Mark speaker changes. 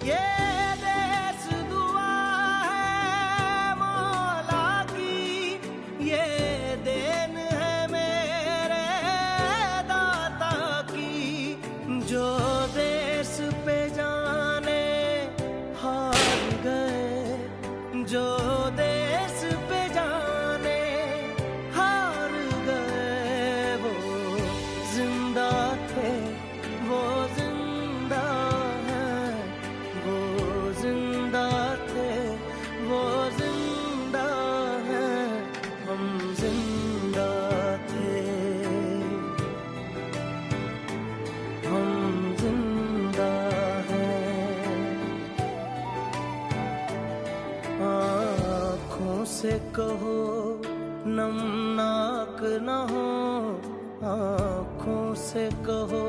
Speaker 1: ये देश दुआ है मौला की, ये देन है मेरे दाता की। जो देश पे जाने हार गए, जो देश पे जाने हार गए, वो जिंदा थे, वो जिंदा हैं, वो जिंदा थे, वो जिंदा हैं, हम जिंदा थे, हम जिंदा हैं। आँखों से कहो नमनाक न हो, आँखों से कहो